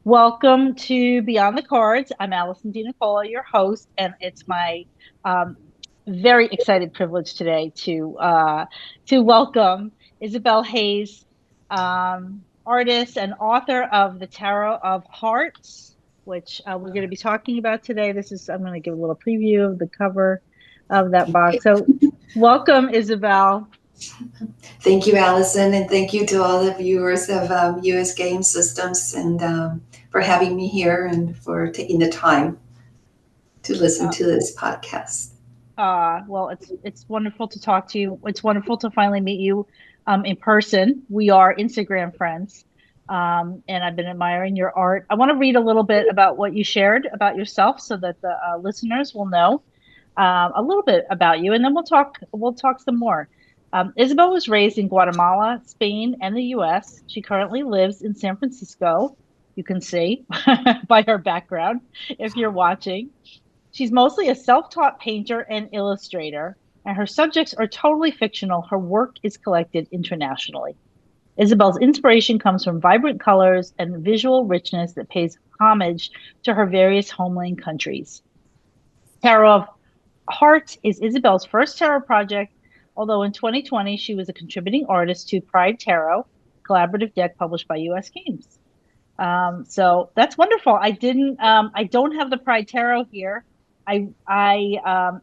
Welcome to Beyond the Cards. I'm Allison DiNicola, your host, and it's my um, very excited privilege today to welcome Isabel Hayes, artist and author of the Tarot of Hearts, which we're going to be talking about today. I'm going to give a little preview of the cover of that box. So, welcome, Isabel. Thank you, Allison, and thank you to all the viewers of US Game Systems and for having me here and for taking the time to listen Uh, to this podcast. well, it's wonderful to talk to you. It's wonderful to finally meet you in person. We are Instagram friends, and I've been admiring your art. I want to read a little bit about what you shared about yourself, so that the listeners will know a little bit about you, and then we'll talk some more. Isabel was raised in Guatemala, Spain, and the U.S. She currently lives in San Francisco. You can see by her background if you're watching. She's mostly a self-taught painter and illustrator, and her subjects are totally fictional. Her work is collected internationally. Isabel's inspiration comes from vibrant colors and visual richness that pays homage to her various homeland countries. Tarot of Hearts is Isabel's first tarot project, although in 2020 she was a contributing artist to Pride Tarot, collaborative deck published by US Games. So that's wonderful. I don't have the Pride Tarot here.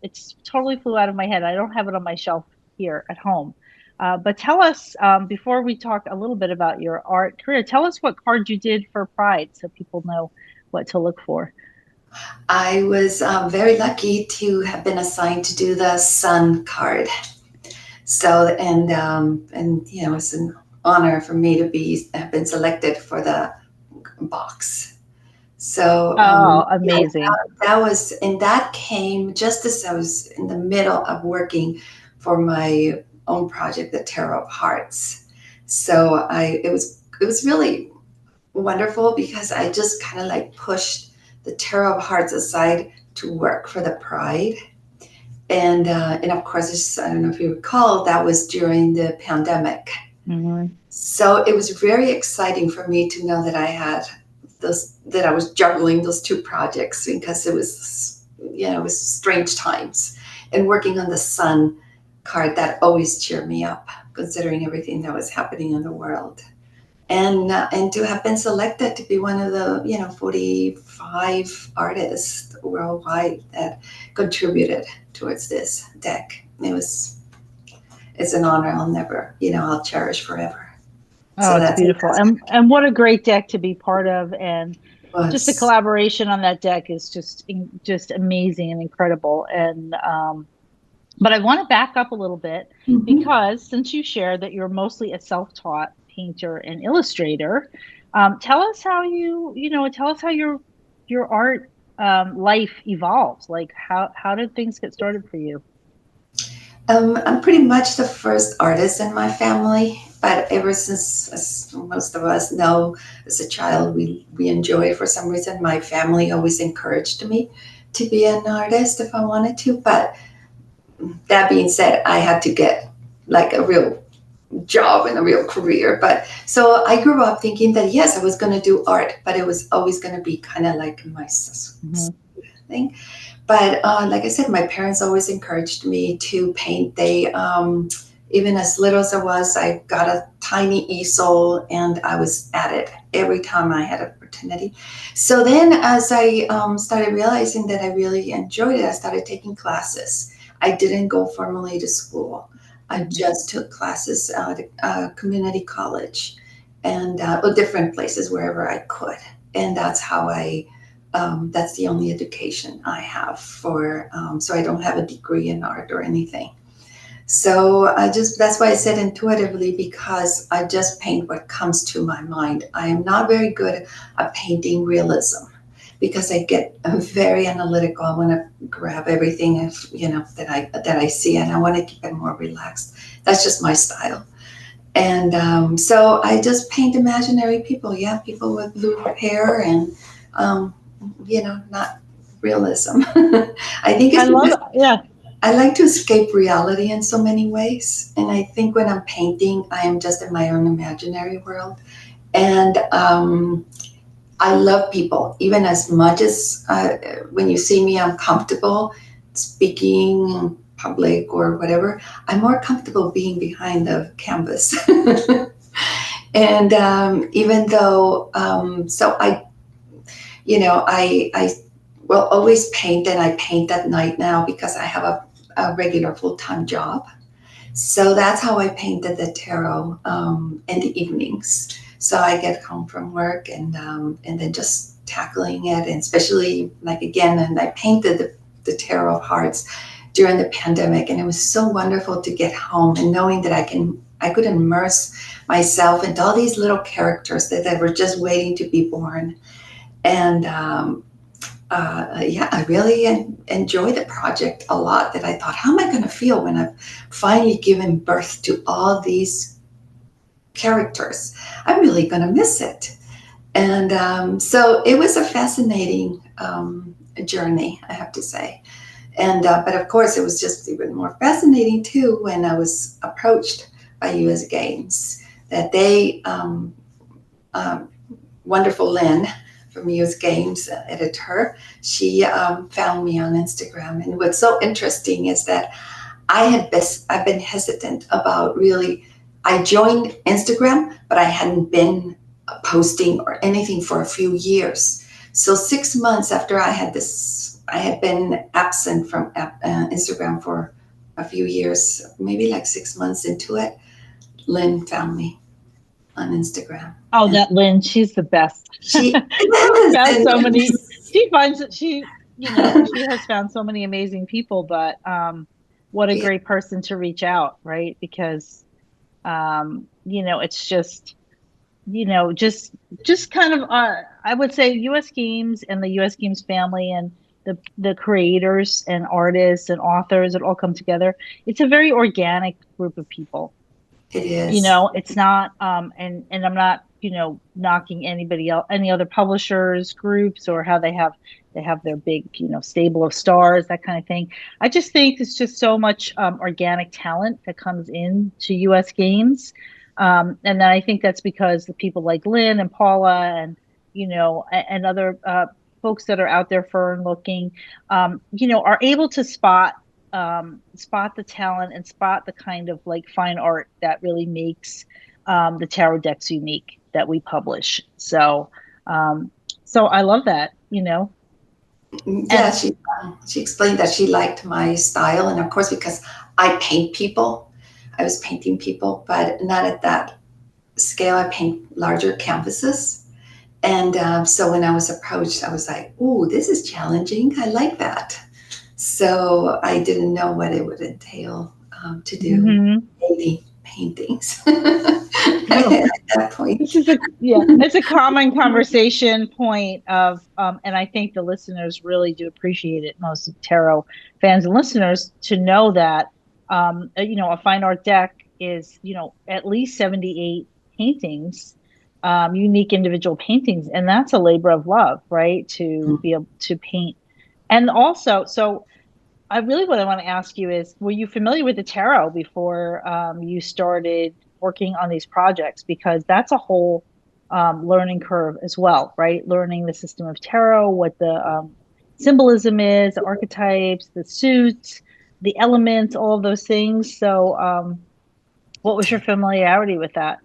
It's totally flew out of my head. I don't have it on my shelf here at home. But tell us, before we talk a little bit about your art career, tell us what card you did for Pride so people know what to look for. I was very lucky to have been assigned to do the Sun card. So, it's an honor for me to have been selected for the box. So, Oh, yeah, amazing. that was, and that came just as I was in the middle of working for my own project, the Tarot of Hearts. So it was really wonderful because I just kind of like pushed the Tarot of Hearts aside to work for the Pride. And of course, I don't know if you recall, that was during the pandemic. Hmm. So it was very exciting for me to know that that I was juggling those two projects because it was strange times. And working on the Sun card, that always cheered me up, considering everything that was happening in the world. And to have been selected to be one of the 45 artists worldwide that contributed towards this deck, it's an honor I'll cherish forever. Oh, So it's that's beautiful. And what a great deck to be part of. And just the was. collaboration on that deck is just amazing and incredible. And but I want to back up a little bit Mhm. because since you shared that you're mostly a self-taught painter and illustrator, tell us how tell us how your art life evolves. Like how did things get started for you? I'm pretty much the first artist in my family, but ever since, as most of us know, as a child, we enjoy, for some reason, my family always encouraged me to be an artist if I wanted to. But that being said, I had to get like a real job and a real career. But so I grew up thinking that yes, I was going to do art, but it was always going to be kind of like my Hmm. thing. But like I said, my parents always encouraged me to paint. Even as little as I was, I got a tiny easel and I was at it every time I had an opportunity. So then, as I started realizing that I really enjoyed it, I started taking classes. I didn't go formally to school. I Hmm. just took classes at a community college and different places wherever I could. And that's the only education I have so I don't have a degree in art or anything. So that's why I said intuitively, because I just paint what comes to my mind. I am not very good at painting realism because I get very analytical. I want to grab everything that I see, and I want to keep it more relaxed. That's just my style. And so I just paint imaginary people. Yeah, people with blue hair and um, not realism. I think I it's love because it. Yeah. I like to escape reality in so many ways. And I think when I'm painting, I am just in my own imaginary world. And I love people, even as much as when you see me, I'm comfortable speaking in public or whatever. I'm more comfortable being behind the canvas. And even though, so I will always paint, and I paint at night now because I have a regular full-time job. So that's how I painted the tarot in the evenings. So I get home from work and then just tackling it, and especially like again, and I painted the tarot of hearts during the pandemic, and it was so wonderful to get home and knowing that I could immerse myself into all these little characters that were just waiting to be born. And yeah, I really enjoy the project a lot. That I thought, how am I going to feel when I've finally given birth to all these characters? I'm really going to miss it. And so it was a fascinating journey, I have to say. And but of course, it was just even more fascinating too when I was approached by US Games, that they wonderful Lynn from US Games editor, she found me on Instagram. And what's so interesting is that I've been hesitant about really. I joined Instagram, but I hadn't been posting or anything for a few years. So 6 months after I had been absent from Instagram for a few years, maybe like 6 months into it. Lynn found me on Instagram. Oh, And that Lynn, she's the best. she She's is, found and so it many, was, she finds that she has found so many amazing people, but what a yeah, great person to reach out, right? Because it's just kind of I would say US Games and the US Games family and the creators and artists and authors that all come together. It's a very organic group of people. it is. It's not and I'm not, knocking anybody else, any other publishers, groups, or how they have their big, stable of stars, that kind of thing. I just think it's just so much organic talent that comes in to US Games. And then I think that's because the people like Lynn and Paula and and other folks that are out there for looking, are able to spot the talent and spot the kind of like fine art that really makes the tarot decks unique that we publish. Um, so I love that. Yeah, And she explained that she liked my style, and of course, because I paint people, I was painting people, but not at that scale. I paint larger canvases, and so when I was approached, I was like, "Ooh, this is challenging. I like that." So I didn't know what it would entail to do mhm. daily paintings No, at that point. it's a common conversation point of and I think the listeners really do appreciate it, most of tarot fans and listeners, to know that a fine art deck is, at least 78 paintings, unique individual paintings, and that's a labor of love, right? To be able to paint. And also, so I really what I want to ask you is, were you familiar with the tarot before you started working on these projects? Because that's a whole learning curve as well, right? Learning the system of tarot, what the symbolism is, the archetypes, the suits, the elements, all of those things. So, what was your familiarity with that?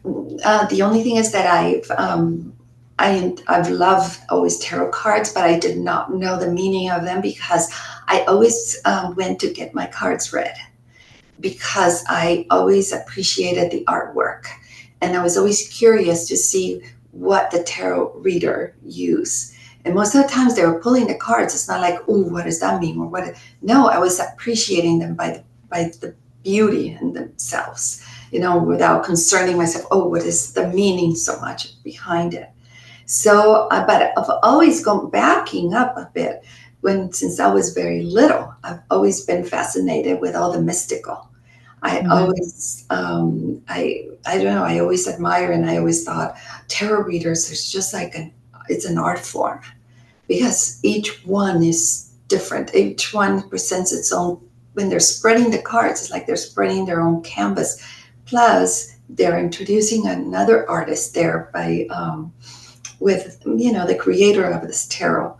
The only thing is that I've loved always tarot cards, but I did not know the meaning of them because I always went to get my cards read because I always appreciated the artwork, and I was always curious to see what the tarot reader used. And most of the times they were pulling the cards. It's not like, "Ooh, what does that mean?" or what. No, I was appreciating them by the beauty in themselves, without concerning myself, oh, what is the meaning so much behind it? So, but I've always gone backing up a bit. Since I was very little, I've always been fascinated with all the mystical. I Hmm. always, I don't know, I always admire, and I always thought tarot readers is just like it's an art form because each one is different. Each one presents its own. When they're spreading the cards, it's like they're spreading their own canvas. Plus, they're introducing another artist there by the creator of this tarot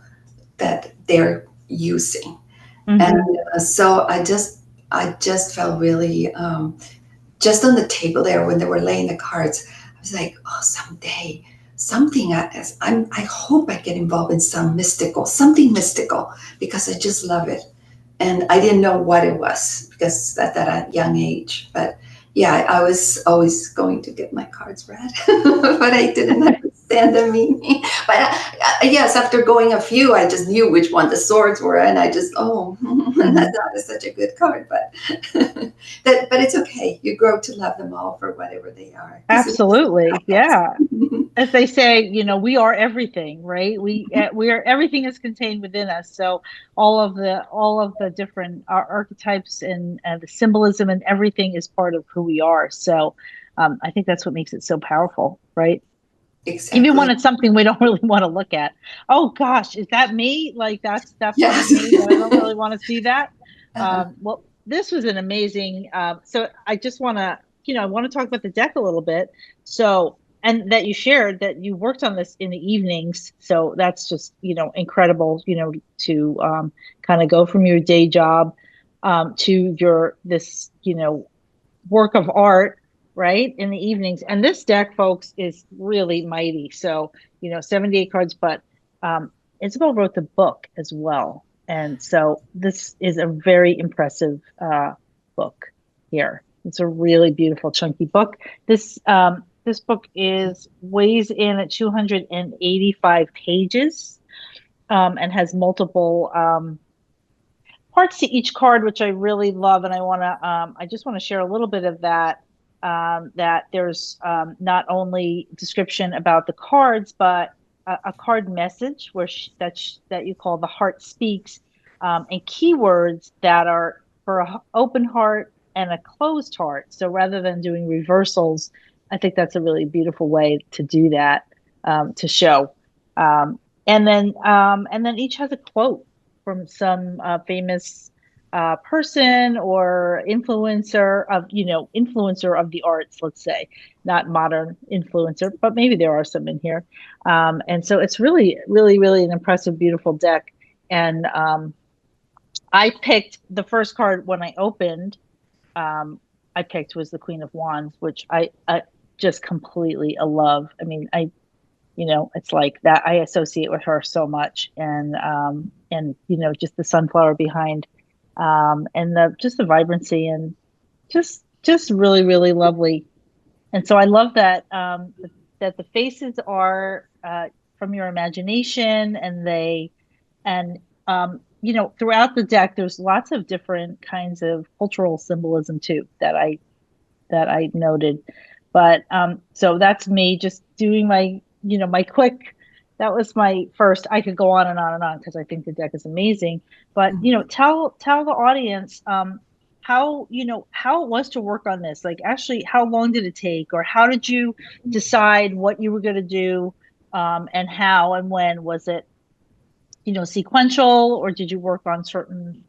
that they're using. And so I just felt really, just on the table there when they were laying the cards, I was like, oh, someday something I hope I get involved in something mystical, because I just love it. And I didn't know what it was because at that young age. But yeah, I was always going to get my cards read, but I didn't understand the meaning. But yes, after going a few, I just knew which one the swords were, and I just that is such a good card. But but it's okay. You grow to love them all for whatever they are. Absolutely. Yeah. As they say, we are everything, right? We are, everything is contained within us. So all of the different archetypes and the symbolism and everything is part of who we are. So I think that's what makes it so powerful, right? Even when Exactly. it's something we don't really want to look at. Oh gosh, is that me? Like that part of Yes. me that I don't really want to see that. Uh-huh. Well, this was an amazing. So I just want to, I want to talk about the deck a little bit. So, and that you shared that you worked on this in the evenings. So that's just, incredible, to kind of go from your day job to your this, work of art, right, in the evenings. And this deck, folks, is really mighty. So, 78 cards, but Isabel wrote the book as well. And so this is a very impressive book here. It's a really beautiful, chunky book. This book weighs in at 285 pages, and has multiple parts to each card, which I really love, and I just want to share a little bit of that. That there's not only description about the cards, but a card message that you call the heart speaks, and keywords that are for an open heart and a closed heart. So rather than doing reversals, I think that's a really beautiful way to do that, to show. And then each has a quote from some famous person or influencer of the arts, let's say, not modern influencer, but maybe there are some in here. And so it's really, really, really an impressive, beautiful deck. And I picked the first card when I opened. I picked was the Queen of Wands, which I just completely love. I mean, it's like that I associate with her so much, and just the sunflower behind, and the vibrancy, and just really, really lovely. And so I love that the faces are from your imagination, and throughout the deck there's lots of different kinds of cultural symbolism too that I noted. But so that's me just doing my quick. That was my first. I could go on and on and on because I think the deck is amazing. But tell the audience how it was to work on this. Like, actually, how long did it take, or how did you decide what you were going to do, and how and when was it? Sequential, or did you work on certain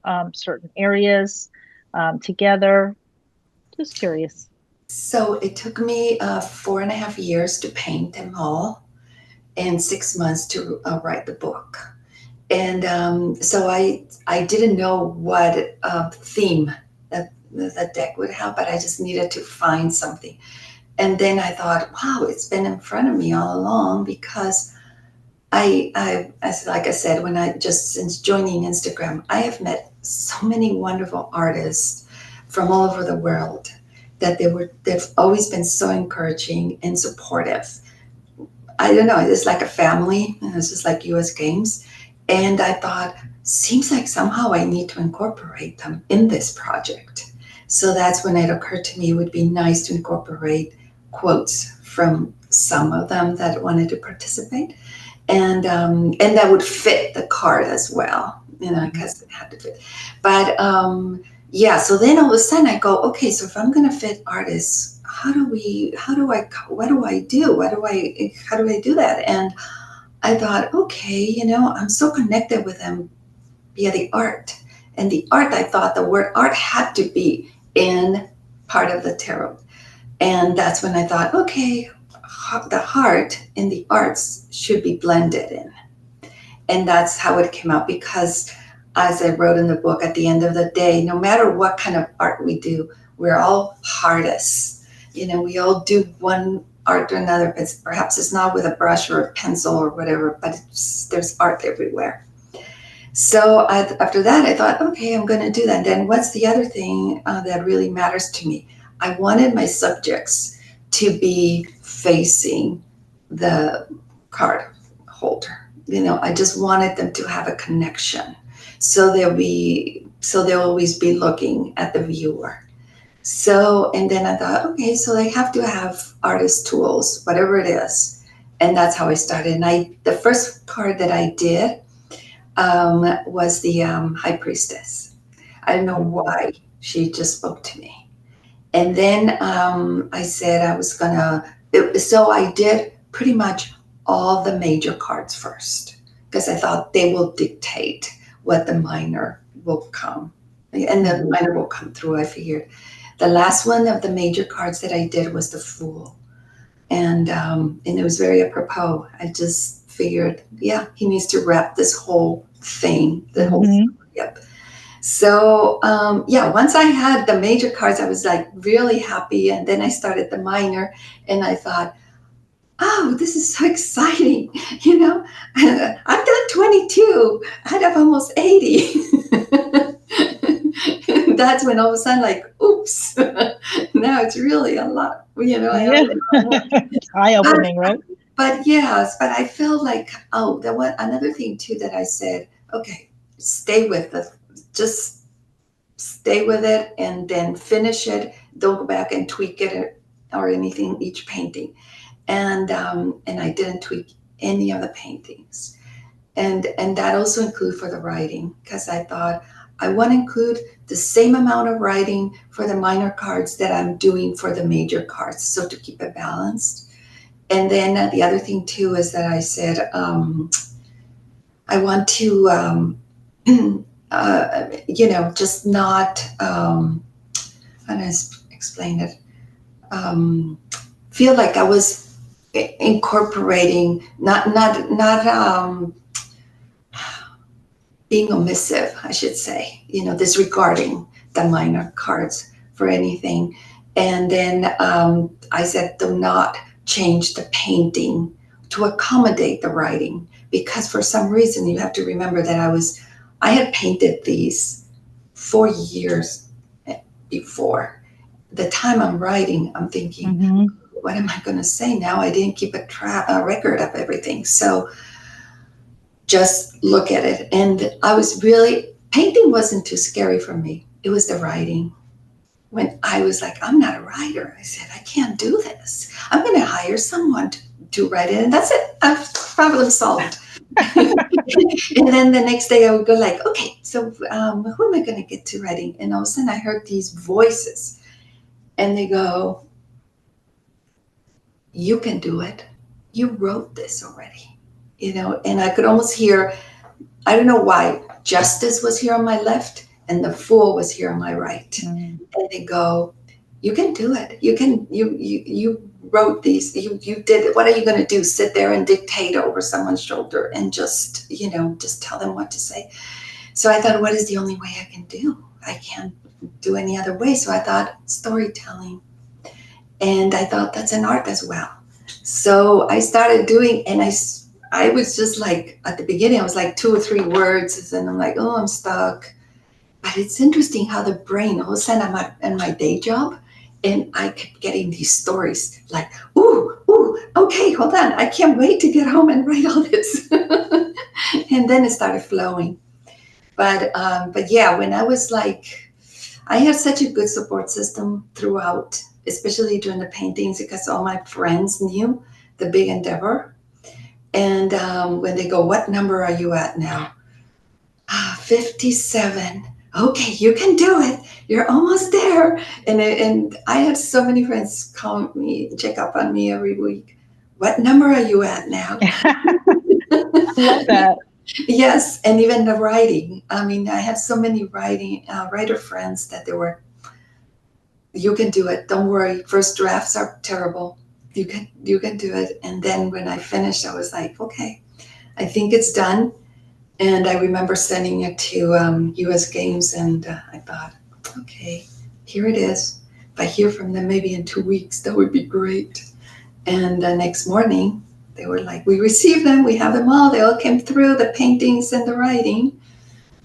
areas together? Just curious. So it took me 4.5 years to paint them all, and 6 months to write the book. And so I didn't know what theme that deck would have, but I just needed to find something. And then I thought, wow, it's been in front of me all along, because as like I said, since joining Instagram, I have met so many wonderful artists from all over the world that they've always been so encouraging and supportive. I don't know, it's like a family, and it's just like US Games. And I thought, seems like somehow I need to incorporate them in this project. So that's when it occurred to me it would be nice to incorporate quotes from some of them that wanted to participate, and that would fit the card as well, because it had to fit. But yeah, so then all of a sudden I go, okay, so if I'm going to fit artists, how do I, what do I do? How do I do that? And I thought, okay, I'm so connected with them via the art. And the art, I thought the word art had to be in part of the tarot. And that's when I thought, okay, the heart in the arts should be blended in. And that's how it came out, because as I wrote in the book, at the end of the day, no matter what kind of art we do, we're all artists. We all do one art or another. Perhaps it's not with a brush or a pencil or whatever, but there's art everywhere. So after that, I thought, okay, I'm going to do that. And then what's the other thing that really matters to me? I wanted my subjects to be facing the card holder. I just wanted them to have a connection. So they'll always be looking at the viewer. So, and then I thought, okay, so they have to have artist tools, whatever it is. And that's how I started. And the first card that I did was the High Priestess. I don't know why, she just spoke to me. And then I said I was so I did pretty much all the major cards first, because I thought they will dictate what the minor will come. And the minor will come through, I figured. The last one of the major cards that I did was the Fool. And it was very apropos. I just figured, yeah, he needs to wrap this whole thing, the whole story up. So once I had the major cards, I was like really happy. And then I started the minor, and I thought, oh, this is so exciting. I've done 22 out of almost 80. That's when all of a sudden, like, oops, now it's really a lot. It's eye-opening, right? But yes, but I feel like, there was another thing too that I said, okay, stay with it. Just stay with it and then finish it. Don't go back and tweak it or anything, each painting. And I didn't tweak any of the paintings. And that also include for the writing, because I thought I want to include the same amount of writing for the minor cards that I'm doing for the major cards, so to keep it balanced. And then the other thing too is that I said I want to just not how do I explain it? Feel like I was incorporating, not being omissive, I should say, disregarding the minor cards for anything. And then I said, do not change the painting to accommodate the writing, because for some reason you have to remember that I had painted these 4 years before. The time I'm writing, I'm thinking, what am I going to say now? I didn't keep a record of everything. So just look at it. And painting wasn't too scary for me. It was the writing. When I was like, I'm not a writer, I said, I can't do this. I'm going to hire someone to write it. And that's it. Problem solved. And then the next day I would go like, okay, so who am I going to get to writing? And all of a sudden I heard these voices, and they go, you can do it. You wrote this already, and I could almost hear, I don't know why, Justice was here on my left and the Fool was here on my right. And they go, you can do it. You wrote these, you did it. What are you going to do? Sit there and dictate over someone's shoulder and just tell them what to say? So I thought, what is the only way I can do? I can't do any other way. So I thought storytelling. And I thought that's an art as well. So I started doing, and I was just like, at the beginning, I was like 2 or 3 words, and I'm like, oh, I'm stuck. But it's interesting how the brain, all of a sudden I'm in my day job, and I kept getting these stories like, ooh, okay, hold on. I can't wait to get home and write all this. And then it started flowing. But yeah, when I was like, I had such a good support system throughout, especially during the paintings, because all my friends knew the big endeavor. And when they go, what number are you at now? 57. Okay, you can do it. You're almost there. And I had so many friends call me, check up on me every week. What number are you at now? I love that. Yes, and even the writing. I mean, I have so many writer friends that they were, you can do it. Don't worry. First drafts are terrible. you can do it. And then when I finished, I was like, okay, I think it's done. And I remember sending it to US Games, and I thought, okay, here it is. If I hear from them maybe in 2 weeks, that would be great. And the next morning, they were like, we received them, we have them all, they all came through, the paintings and the writing.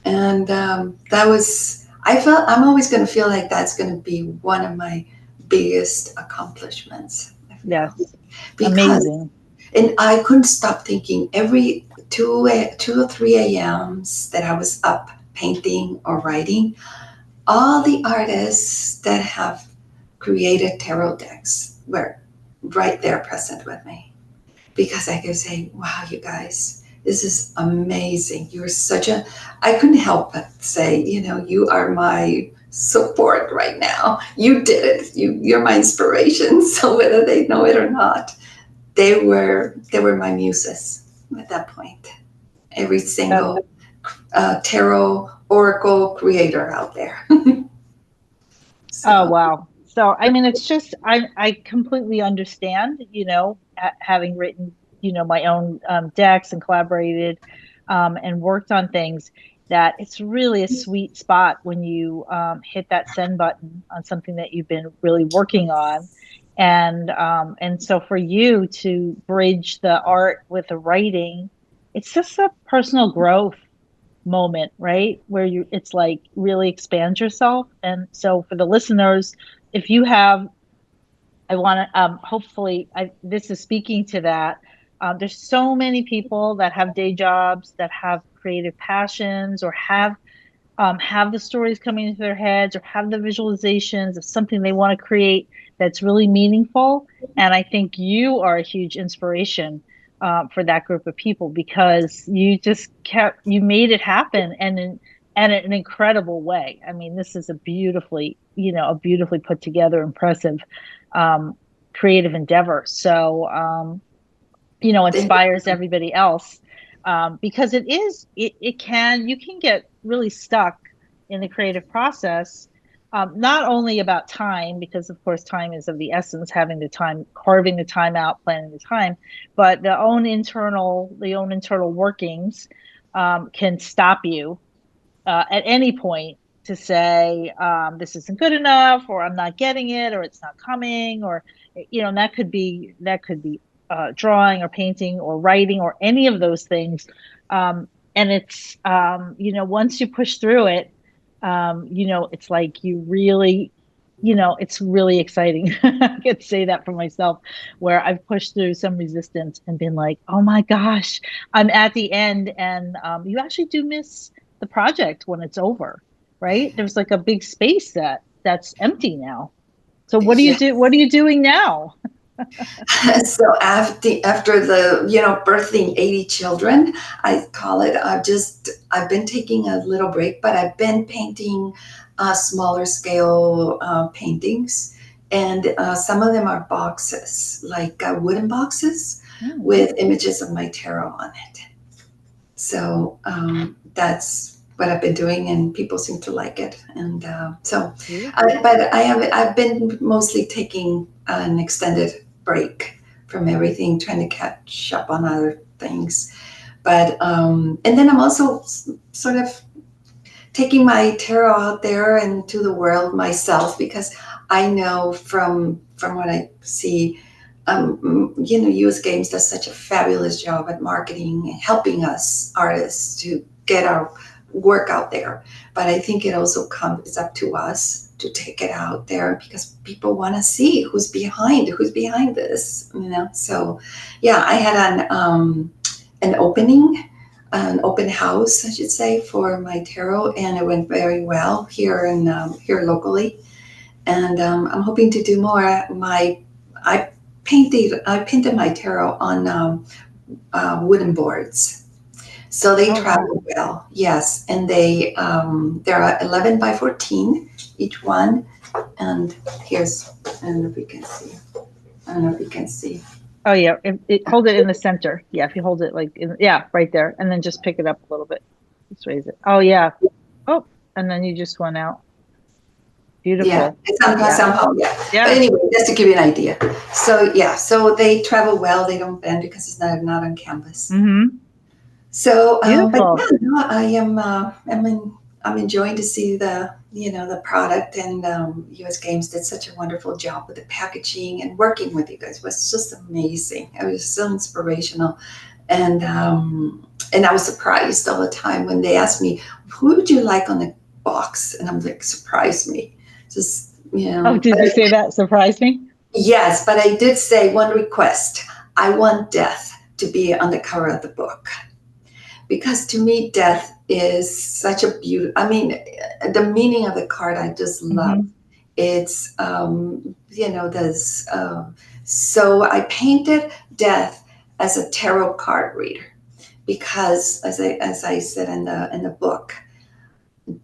And that was, I'm always going to feel like that's going to be one of my biggest accomplishments. I feel. Yes. Because, Amazing. and I couldn't stop thinking every 2 or 3 a.m.s that I was up painting or writing, all the artists that have created tarot decks were right there present with me, because I could say, wow, you guys, this is amazing. You're such a, I couldn't help but say, you are my support right now. You did it. You're my inspiration. So whether they know it or not, they were my muses at that point. Every That, single tarot oracle creator out there. oh, So wow. So, I mean, it's just, I completely understand, having written, my own decks and collaborated and worked on things, that it's really a sweet spot when you hit that send button on something that you've been really working on. And so for you to bridge the art with the writing, it's just a personal growth moment, right? Where it's like really expand yourself. And so for the listeners, if you have, I want to, hopefully, this is speaking to that. There's so many people that have day jobs, that have creative passions, or have the stories coming into their heads, or have the visualizations of something they want to create that's really meaningful. And I think you are a huge inspiration for that group of people, because you made it happen, and in an incredible way. I mean, this is a beautifully put together, impressive, um, creative endeavor. So, thank you. inspires everybody else, because you can get really stuck in the creative process, not only about time, because of course time is of the essence, having the time, carving the time out, planning the time, but the own internal workings can stop you at any point to say, this isn't good enough, or I'm not getting it, or it's not coming, or and that could be drawing or painting or writing or any of those things. And it's once you push through it, it's like you really, it's really exciting. I could say that for myself, where I've pushed through some resistance and been like, oh my gosh, I'm at the end. And you actually do miss the project when it's over, right? There's like a big space that's empty now. So what do you Yeah. do? What are you doing now? So after the birthing 80 children, I call it. I've been taking a little break, but I've been painting smaller scale paintings, and some of them are boxes, like wooden boxes Hmm, with images of my tarot on it. So that's what I've been doing, and people seem to like it. And beautiful. but I've been mostly taking an extended break from everything, trying to catch up on other things. But and then I'm also sort of taking my tarot out there into the world myself, because I know from what I see, US Games does such a fabulous job at marketing and helping us artists to get our work out there. But I think it also comes, it's up to us to take it out there, because people want to see who's behind this, So, yeah, I had an open house, I should say, for my tarot, and it went very well here locally. And I'm hoping to do more. I I painted my tarot on wooden boards, so they Oh, wow. travel well. Yes, and they're 11 by 14 each one. And here's, I don't know if you can see. I don't know if you can see. Oh, yeah. Hold it in the center. Yeah, if you hold it like yeah, right there, and then just pick it up a little bit. Just raise it. Oh, yeah. Oh, and then you just went out. Beautiful. It's somehow, Yeah. somehow, yeah. But Yeah. anyway, just to give you an idea. So yeah, so they travel well. They don't bend because it's not on canvas. Mm-hmm. So, but Beautiful. yeah, no, I'm enjoying to see the product, and US Games did such a wonderful job with the packaging, and working with you guys was just amazing. It was so inspirational, and I was surprised all the time when they asked me, "Who would you like on the box?" And I'm like, "Surprise me." Just, Oh, did you say that? Surprised me? yes, but I did say one request. I want death to be on the cover of the book, because to me death is such a beauty. I mean, the meaning of the card I just love. Mm-hmm. It's there's so I painted death as a tarot card reader, because as I said in the book,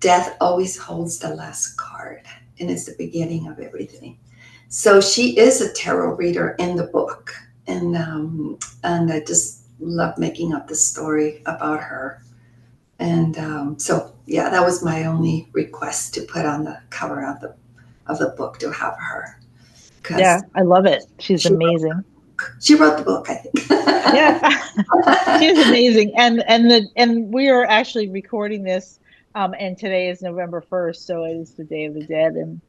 death always holds the last card, and it's the beginning of everything. So she is a tarot reader in the book, and I just love making up the story about her. And so yeah, that was my only request, to put on the cover of the book, to have her, Yeah, because I love it. She's she wrote, amazing. she wrote the book, I think. Yeah. She is amazing. And we are actually recording this and today is November 1st, so it is the Day of the Dead. And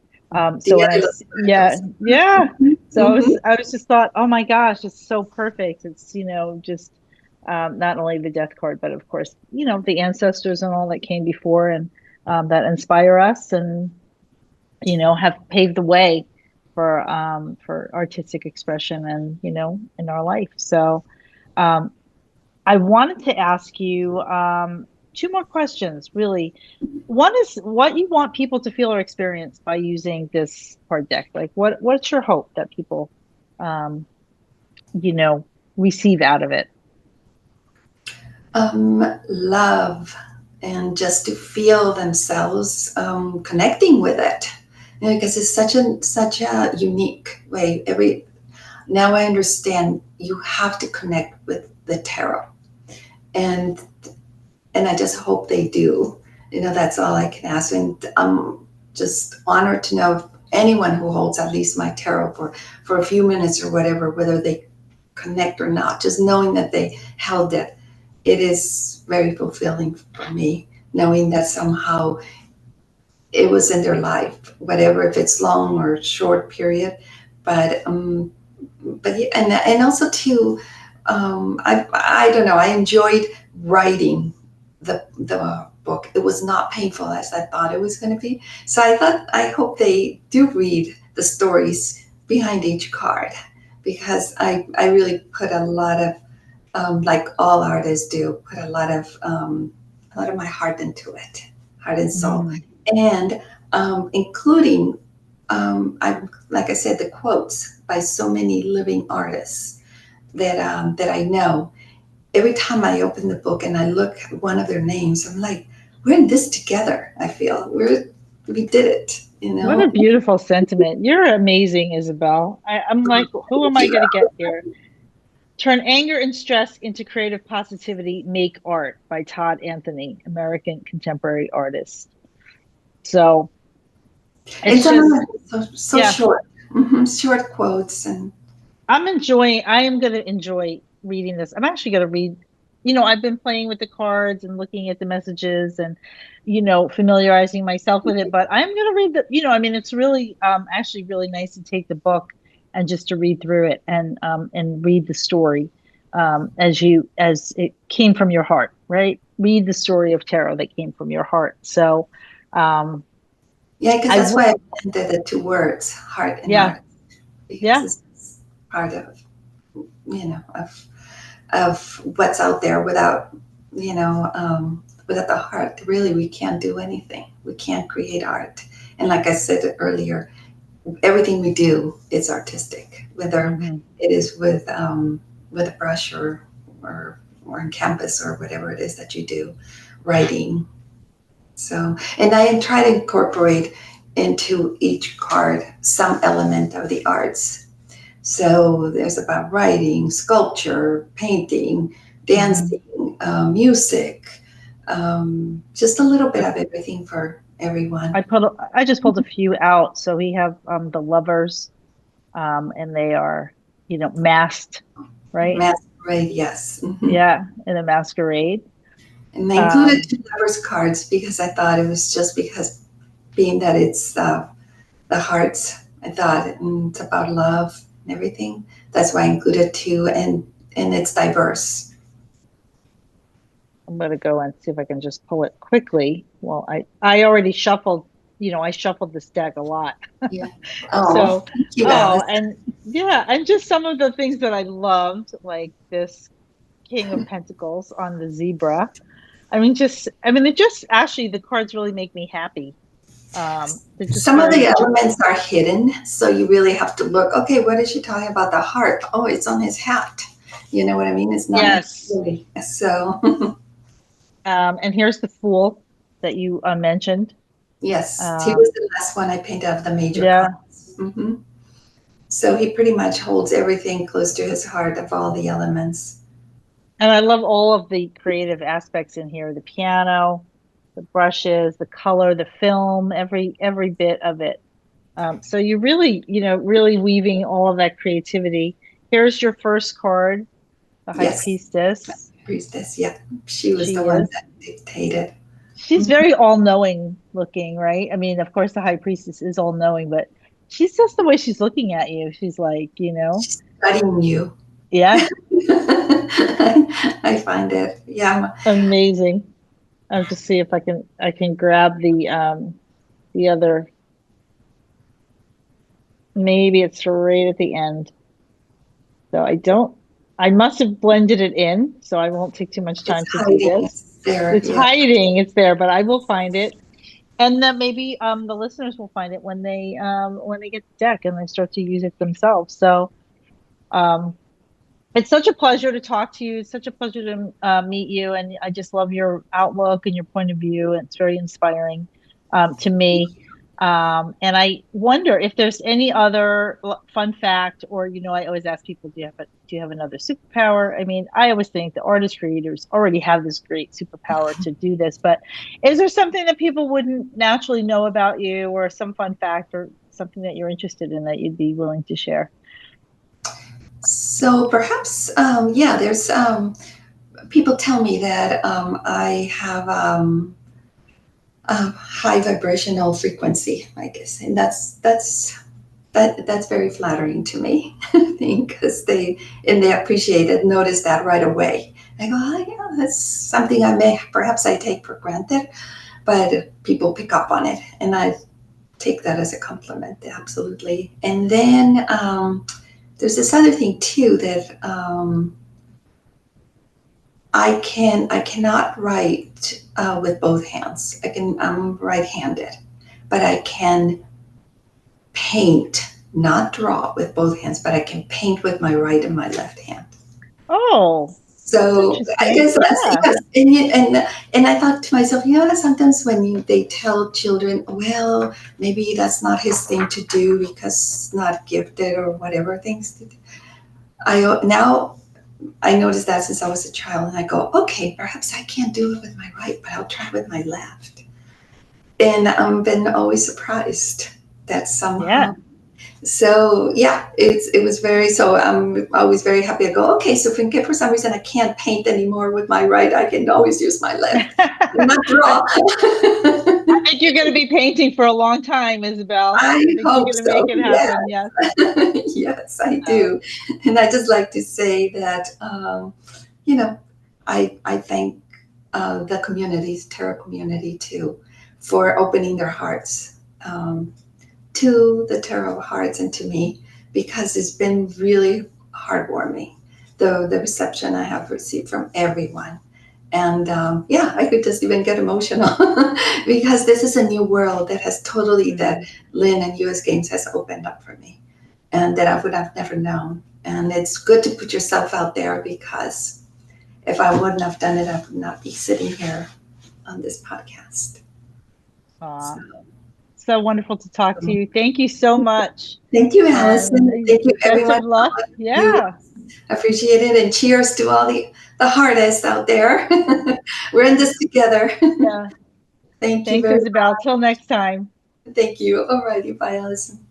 so Dia when de los yeah, Muertos. yeah. So Mhm. I was just thought, oh my gosh, it's so perfect. It's, just not only the death card, but of course, the ancestors and all that came before, and that inspire us, and have paved the way for artistic expression, and in our life. So um I wanted to ask you two more questions, really. One is what you want people to feel or experience by using this card deck. Like, what's your hope that people, um, you know, receive out of it? Love, and just to feel themselves connecting with it. Because it's such a unique way. Now I understand you have to connect with the tarot, and and I just hope they do. That's all I can ask. And I'm just honored to know if anyone who holds at least my tarot for a few minutes or whatever, whether they connect or not, just knowing that they held it, it is very fulfilling for me, knowing that somehow it was in their life, whatever, if it's long or short period. But yeah, and also too, I don't know. I enjoyed writing the book. It was not painful as I thought it was going to be. So I hope they do read the stories behind each card, because I really put a lot of, like all artists do, put a lot of my heart into it, heart and soul, Mm, and including, I like I said, the quotes by so many living artists that I know. Every time I open the book and I look at one of their names, I'm like, we're in this together. I feel we did it. what a beautiful sentiment. You're amazing, Isabel. I'm like, who am I going to get here? Turn anger and stress into creative positivity. Make art by Todd Anthony, American contemporary artist. So And it's some of them just, are so yeah, short, short quotes, and I am going to enjoy reading this. I'm actually going to read, I've been playing with the cards and looking at the messages and, familiarizing myself with it, but I'm going to read I mean, it's really, actually really nice to take the book and just to read through it and read the story, as it came from your heart, right? Read the story of tarot that came from your heart. So, um, yeah, because I that's would, why I blended the two words, heart and yeah, art, because yeah. it's part of of what's out there. Without the heart, really, we can't do anything. We can't create art. And like I said earlier, everything we do is artistic, whether Hmm. it is with a brush or on campus or whatever it is that you do, writing. So, and I try to incorporate into each card some element of the arts. So there's about writing, sculpture, painting, Hmm. dancing, music, just a little bit of everything everyone. I just pulled a few out. So we have the lovers, and they are, masked, right? Masquerade, yes. Yeah, in a masquerade. And I included Um, two lovers cards because I thought it was just because being that it's the hearts, I thought it's about love and everything. That's why I included two, and it's diverse. I'm gonna go and see if I can just pull it quickly. Well, I already shuffled, I shuffled this deck a lot. Yeah. Oh, So, thank you, oh, Alice. and yeah, and just some of the things that I loved, like this King of Pentacles on the zebra. It just actually the cards really make me happy. They're just Some of very the elements are hidden, so you really have to look. Okay, what is she talking about? The heart. Oh, it's on his hat. You know what I mean? It's not yes. necessarily so. And here's the Fool that you mentioned. Yes, he Um, was the last one I painted of the major yeah, cards. So he pretty much holds everything close to his heart of all the elements. and I love all of the creative aspects in here, the piano, the brushes, the color, the film, every bit of it. So you really, really weaving all of that creativity. Here's your first card, the High Yes, Priestess. priestess. Yeah, she was the She one is. that dictated. She's Mhm. very all-knowing looking, right? I mean, of course, the High Priestess is all-knowing, but she's just the way she's looking at you. She's like, She's studying you. yeah, I find it. Yeah. amazing. I'll just see if I can grab the other. Maybe it's right at the end. So I must have blended it in, so I won't take too much It's time to do hiding. this. It's there. It's Yeah. hiding, it's there, but I will find it. And then maybe the listeners will find it when they get the deck and they start to use it themselves. So um it's such a pleasure to talk to you. It's such a pleasure to meet you, and I just love your outlook and your point of view. It's very inspiring to me. And I wonder if there's any other fun fact, or I always ask people, do you have another superpower? I mean, I always think the artist creators already have this great superpower to do this, but is there something that people wouldn't naturally know about you, or some fun fact, or something that you're interested in that you'd be willing to share? So perhaps, yeah, there's people tell me that I have a high vibrational frequency, I guess, and that's very flattering to me. I think because they appreciate it, notice that right away. I go, oh, yeah, that's something I may perhaps I take for granted, but people pick up on it, and I take that as a compliment, absolutely. And then there's this other thing too that I cannot write with both hands. I'm right-handed, but I can paint, not draw with both hands, but I can paint with my right and my left hand. Oh, that's So I interesting. guess that's Yeah. yes, and I thought to myself, sometimes when they tell children, well, maybe that's not his thing to do because it's not gifted or whatever things to do. Now I noticed that since I was a child, and I go, okay, perhaps I can't do it with my right, but I'll try with my left. And I've been always surprised that somehow. Yeah. So yeah, it was very. So I'm always very happy. I go, okay, so if for some reason I can't paint anymore with my right, I can always use my left. Not I draw. think you're going to be painting for a long time, Isabel. I I think you're hope going to make so. it Yes, happen. Yes. yes, I Uh, do. And I just like to say that you know, I thank the communities, tarot community too, for opening their hearts to the tarot hearts and to me, because it's been really heartwarming, the reception I have received from everyone. And yeah, I could just even get emotional because this is a new world that has totally, that mm, Lynn and US Games has opened up for me, and that I would have never known. And it's good to put yourself out there, because if I wouldn't have done it, I would not be sitting here on this podcast. aw, So, so wonderful to talk to you. Thank you so much. thank you, And Allison. Thank you, best everyone. of luck. You Yeah. appreciate it, and cheers to all the artists out there. We're in this together. Yeah. Thank you Thanks, very Isabel. Till next time. much. Thank you. Alrighty, bye, Allison.